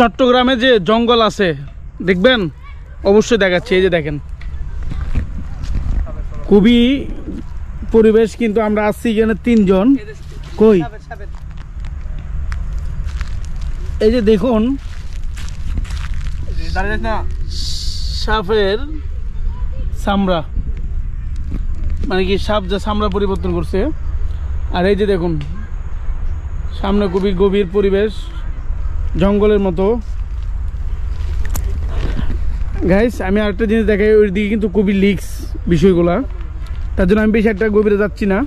চট্টগ্রামে যে জঙ্গল আছে দেখবেন, অবশ্যই দেখাচ্ছি। এই যে দেখেন, খুবই পরিবেশ। কিন্তু আমরা আসছি এখানে 3 জন। কই এই যে দেখুন, সাপের চামড়া, মানে কি সাপ যা চামড়া পরিবর্তন করছে। আর এই যে দেখুন সামনে খুবই গভীর পরিবেশ, জঙ্গলের মতো। গাইস আমি আরেকটা জিনিস দেখাই, ওই দিকে কিন্তু খুবই লিক্স বিষয়গুলা, তার জন্য আমি বেশি একটা গভীরে যাচ্ছি না।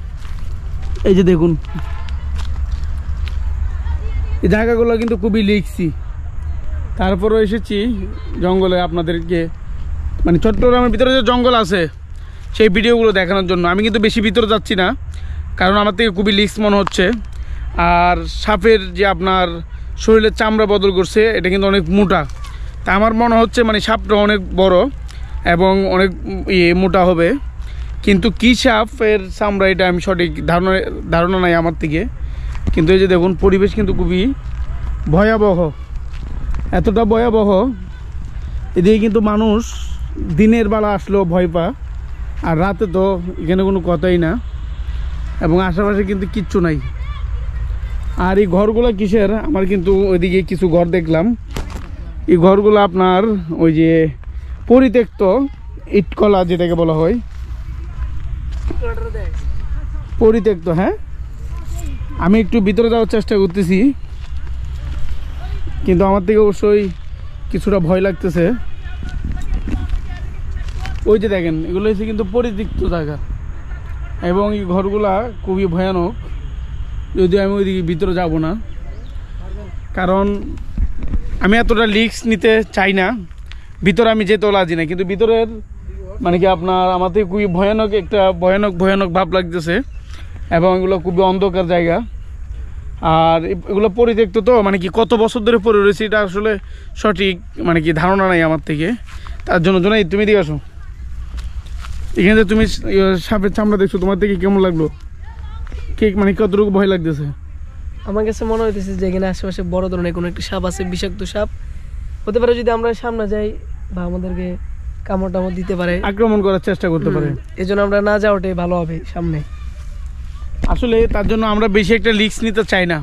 এই যে দেখুন এই জায়গাগুলো কিন্তু খুবই লিক্সি, তারপরও এসেছি জঙ্গলে আপনাদেরকে, মানে চট্টগ্রামের ভিতরে যে জঙ্গল আছে সেই ভিডিওগুলো দেখানোর জন্য। আমি কিন্তু বেশি ভিতরে যাচ্ছি না, কারণ আমার থেকে খুবই লিক্স মনে হচ্ছে। আর সাপের যে আপনার শরীরের চামড়া বদল করছে, এটা কিন্তু অনেক মোটা। তা আমার মনে হচ্ছে মানে সাপটা অনেক বড় এবং অনেক মোটা হবে, কিন্তু কী সাপের চামড়া এটা আমি সঠিক ধারণা নাই আমার থেকে। কিন্তু এই যে দেখুন পরিবেশ কিন্তু খুবই ভয়াবহ, এতটা ভয়াবহ। এদিকে কিন্তু মানুষ দিনের বেলা আসলেও ভয় পা, আর রাতে তো এখানে কোনো কথাই না, এবং আশেপাশে কিন্তু কিচ্ছু নাই। আর এই ঘরগুলো কিসের, আমার কিন্তু ওইদিকে কিছু ঘর দেখলাম। এই ঘরগুলো আপনার ওই যে পরিত্যক্ত ইটকলা যেটাকে বলা হয়, পরিত্যক্ত। হ্যাঁ, আমি একটু ভিতরে যাওয়ার চেষ্টা করতেছি, কিন্তু আমার থেকে অবশ্যই কিছুটা ভয় লাগতেছে। ওই যে দেখেন এগুলো হচ্ছে কিন্তু পরিত্যক্ত জায়গা, এবং এই ঘরগুলা খুবই ভয়ানক। যদিও আমি ওইদিকে ভিতরে যাব না, কারণ আমি এতটা রিস্ক নিতে চাই না। ভিতরে আমি যেতেও লাজি না, কিন্তু ভিতরের মানে কি আপনার আমার থেকে খুবই ভয়ানক একটা ভয়ানক ভাব লাগতেছে, এবং এগুলো খুবই অন্ধকার জায়গা। আর এগুলো পরিত্যক্ত তো, মানে কি কত বছর ধরে পড়ে রয়েছে এটা আসলে সঠিক মানে কি ধারণা নাই আমার থেকে। তার জন্য তুমি দিকে আসো, এখানে তুমি সাপের চামড়া দেখছো, তোমার থেকে কেমন লাগলো? মানে কতটুকু ভয় লাগতেছে? আমার কাছে মনে হইতেছে যে এখানে আশেপাশে বড় ধরনের কোনো একটা সাপ আছে, বিষাক্ত সাপ হতে পারে। যদি আমরা সামনে যাই বা আমাদেরকে কামড় টামড় দিতে পারে, আক্রমণ করার চেষ্টা করতে পারে। এই জন্য আমরা না যাওয়াটাই ভালো হবে সামনে। আসলে তার জন্য আমরা বেশি একটা রিস্ক নিতে চাই না।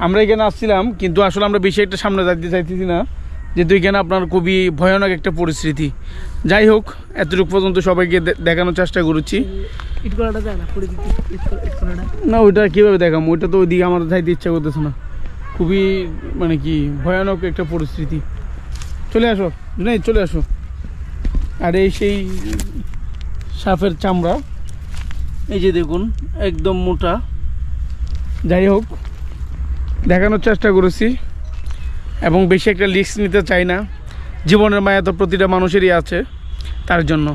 আমরা এখানে আসছিলাম, কিন্তু আসলে আমরা বেশি একটা সামনে যাইতে চাইতেছি না, যেহেতু এখানে আপনার খুবই ভয়ানক একটা পরিস্থিতি। যাই হোক, এতটুকু পর্যন্ত সবাইকে দেখানোর চেষ্টা করেছি। না ওইটা কীভাবে দেখাম, ওইটা তো ওইদিকে আমার যাইতে ইচ্ছা করতেছে না। খুবই মানে কি ভয়ানক একটা পরিস্থিতি। চলে আসো নাই, চলে আসো। আর এই সেই সাপের চামড়া, এই যে দেখুন একদম মোটা। যাই হোক, দেখানোর চেষ্টা করেছি, এবং বেশি একটা রিস্ক নিতে চাই না। জীবনের মায়া তো প্রতিটা মানুষেরই আছে, তার জন্য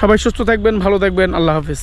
সবাই সুস্থ থাকবেন, ভালো থাকবেন। আল্লাহ হাফেজ।